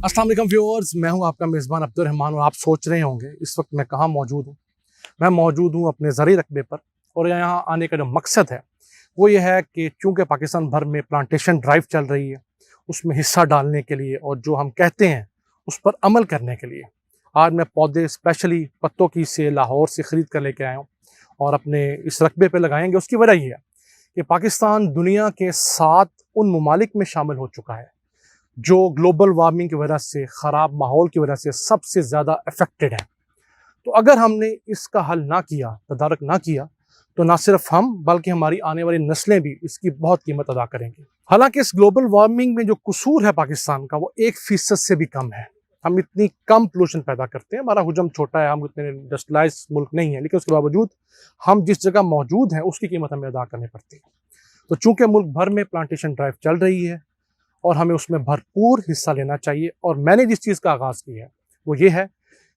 अस्सलाम वालेकुम व्यूअर्स, मैं हूं आपका मेज़बान अब्दुल रहमान और आप सोच रहे होंगे इस वक्त मैं कहाँ मौजूद हूं। मैं मौजूद हूं अपने ज़रूरी रकबे पर और यहाँ आने का जो मकसद है वो ये है कि चूँकि पाकिस्तान भर में प्लांटेशन ड्राइव चल रही है, उसमें हिस्सा डालने के लिए और जो हम कहते हैं उस पर अमल करने के लिए आज मैं पौधे स्पेशली पत्तों की से लाहौर से ख़रीद कर लेके आया हूँ और अपने इस रकबे पर लगाएंगे। उसकी वजह ये है कि पाकिस्तान दुनिया के 7 उन ममालिक में शामिल हो चुका है जो ग्लोबल वार्मिंग की वजह से ख़राब माहौल की वजह से सबसे ज़्यादा अफेक्टेड है। तो अगर हमने इसका हल ना किया, तदारक ना किया, तो ना सिर्फ हम बल्कि हमारी आने वाली नस्लें भी इसकी बहुत कीमत अदा करेंगी। हालांकि इस ग्लोबल वार्मिंग में जो कसूर है पाकिस्तान का वो 1% से भी कम है। हम इतनी कम पोल्यूशन पैदा करते हैं, हमारा हुजम छोटा है, हम इतने इंडस्ट्रियलाइज मुल्क नहीं है, लेकिन उसके बावजूद हम जिस जगह मौजूद हैं उसकी कीमत हमें अदा करनी पड़ती है। तो चूँकि मुल्क भर में प्लांटेशन ड्राइव चल रही है और हमें उसमें भरपूर हिस्सा लेना चाहिए और मैंने जिस चीज़ का आगाज़ किया है वो ये है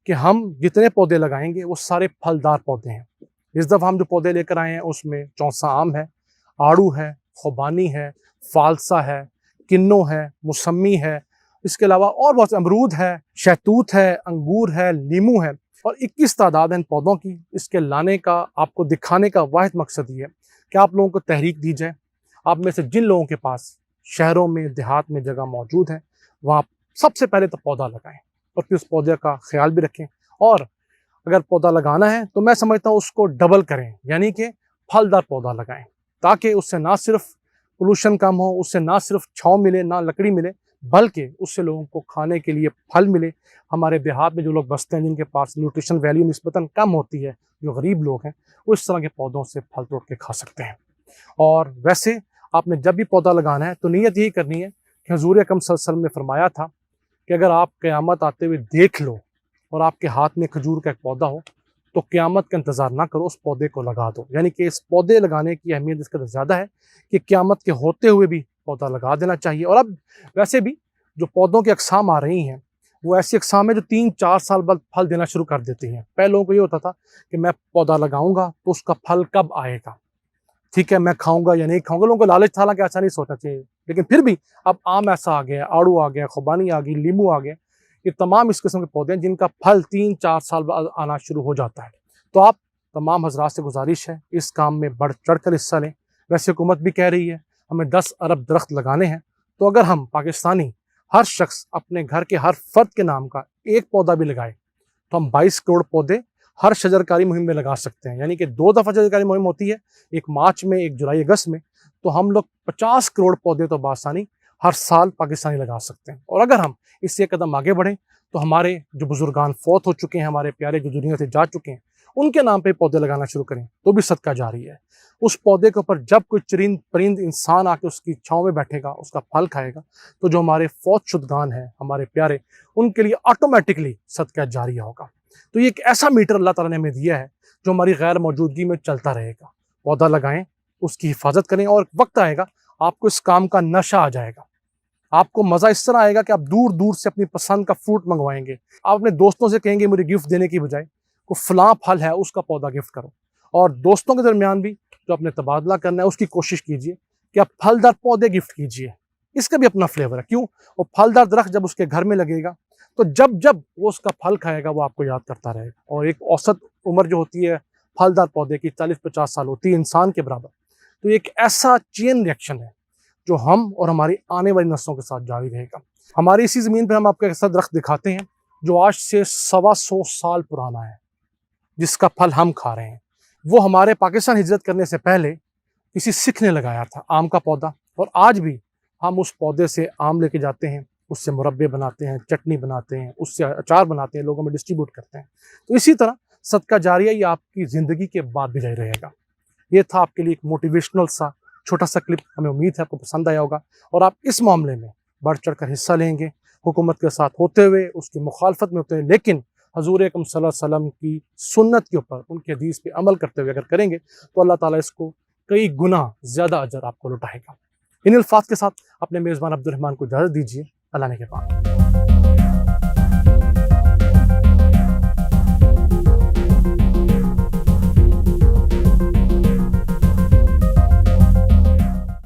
कि हम जितने पौधे लगाएंगे वो सारे फलदार पौधे हैं। इस दफ़ा हम जो पौधे लेकर आए हैं उसमें चौसा आम है, आड़ू है, खुबानी है, फालसा है, किन्नो है, मौसमी है, इसके अलावा और बहुत अमरूद है, शहतूत है, अंगूर है, नींबू है और 21 तादाद है इन पौधों की। इसके लाने का, आपको दिखाने का वाहिद मकसद ये है कि आप लोगों को तहरीक दी जाए। आप में से जिन लोगों के पास शहरों में, देहात में जगह मौजूद है, वहाँ सबसे पहले तो पौधा लगाएं और फिर उस पौधे का ख्याल भी रखें। और अगर पौधा लगाना है तो मैं समझता हूँ उसको डबल करें, यानी कि फलदार पौधा लगाएं ताकि उससे ना सिर्फ पोल्यूशन कम हो, उससे ना सिर्फ छाँव मिले, ना लकड़ी मिले, बल्कि उससे लोगों को खाने के लिए फल मिले। हमारे देहात में जो लोग बसते हैं जिनके पास न्यूट्रिशन वैल्यू निस्बतन कम होती है, जो गरीब लोग हैं, वो इस तरह के पौधों से फल तोड़ के खा सकते हैं। और वैसे आपने जब भी पौधा लगाना है तो नीयत यही करनी है कि हुज़ूर अकरम सल्लल्लाहु अलैहि वसल्लम ने फरमाया था कि अगर आप क़यामत आते हुए देख लो और आपके हाथ में खजूर का एक पौधा हो तो क़यामत का इंतज़ार ना करो, उस पौधे को लगा दो। यानी कि इस पौधे लगाने की अहमियत इस कदर ज़्यादा है कि क़यामत के होते हुए भी पौधा लगा देना चाहिए। और अब वैसे भी जो पौधों की अक़साम आ रही हैं वो ऐसी अक़साम है जो 3-4 साल बाद फल देना शुरू कर देती हैं। पहले लोगों को ये होता था कि मैं पौधा लगाऊंगा तो उसका फल कब आएगा, ठीक है, मैं खाऊंगा या नहीं खाऊंगा। लोगों को लालच था, हालांकि ऐसा नहीं सोचना चाहिए, लेकिन फिर भी अब आम ऐसा आ गया, आड़ू आ गया, खुबानी आ गई, नींबू आ गया, ये तमाम इस किस्म के पौधे हैं जिनका फल 3-4 साल बाद आना शुरू हो जाता है। तो आप तमाम हजरात से गुजारिश है इस काम में बढ़ चढ़ कर हिस्सा लें। वैसे हुकूमत भी कह रही है हमें 10 अरब दरख्त लगाने हैं, तो अगर हम पाकिस्तानी हर शख्स अपने घर के हर फर्द के नाम का एक पौधा भी लगाए तो हम 22 करोड़ पौधे हर शजरकारी मुहिम में लगा सकते हैं। यानी कि 2 दफ़ा शजरकारी मुहिम होती है, एक मार्च में, एक जुलाई अगस्त में, तो हम लोग 50 करोड़ पौधे तो बासानी हर साल पाकिस्तानी लगा सकते हैं। और अगर हम इससे एक कदम आगे बढ़ें तो हमारे जो बुजुर्गान फौत हो चुके हैं, हमारे प्यारे जो दुनिया से जा चुके हैं, उनके नाम पे पौधे लगाना शुरू करें तो भी सदका जारी है। उस पौधे के ऊपर जब कोई चरिंद परिंद इंसान आके उसकी छाँव में बैठेगा, उसका फल खाएगा, तो जो हमारे फौत शुदगान हैं, हमारे प्यारे, उनके लिए ऑटोमेटिकली सदका जारी होगा। तो ये एक ऐसा मीटर अल्लाह ताला ने हमें दिया है जो हमारी गैर मौजूदगी में चलता रहेगा। पौधा लगाएं, उसकी हिफाजत करें और वक्त आएगा आपको इस काम का नशा आ जाएगा। आपको मज़ा इस तरह आएगा कि आप दूर दूर से अपनी पसंद का फ्रूट मंगवाएंगे। आप अपने दोस्तों से कहेंगे मुझे गिफ्ट देने की बजाय को फलां फल है उसका पौधा गिफ्ट करो। और दोस्तों के दरमियान भी जो अपने तबादला करना है उसकी कोशिश कीजिए कि आप फलदार पौधे गिफ्ट कीजिए। इसका भी अपना फ्लेवर है। क्यों? वो फलदार दरख्त जब उसके घर में लगेगा तो जब जब वो उसका फल खाएगा वो आपको याद करता रहेगा। और एक औसत उम्र जो होती है फलदार पौधे की 40-50 साल होती है इंसान के बराबर। तो एक ऐसा चेन रिएक्शन है जो हम और हमारी आने वाली नस्लों के साथ जारी रहेगा। हमारी इसी ज़मीन पर हम आपको ऐसा दरख्त दिखाते हैं जो आज से 125 साल पुराना है, जिसका फल हम खा रहे हैं। वो हमारे पाकिस्तान हिजरत करने से पहले किसी सिख ने लगाया था, आम का पौधा, और आज भी हम उस पौधे से आम लेके जाते हैं, उससे मुरब्बे बनाते हैं, चटनी बनाते हैं, उससे अचार बनाते हैं, लोगों में डिस्ट्रीब्यूट करते हैं। तो इसी तरह सदका जारिया ये आपकी ज़िंदगी के बाद भी जारी रहेगा। ये था आपके लिए एक मोटिवेशनल सा छोटा सा क्लिप। हमें उम्मीद है आपको पसंद आया होगा और आप इस मामले में बढ़ चढ़ कर हिस्सा लेंगे, हुकूमत के साथ होते हुए, उसकी मुखालफत में होते हुए, लेकिन हज़ूर अकरम सल्लल्लाहु अलैहि वसल्लम की सुन्नत के ऊपर, उनके हदीस पे अमल करते हुए अगर करेंगे तो अल्लाह ताला इसको कई गुना ज़्यादा अजर आपको लुटाएगा। इन अल्फाज के साथ अपने मेज़बान अब्दुल रहमान को इजाज़त दीजिए। अल्लाह ने के बाद।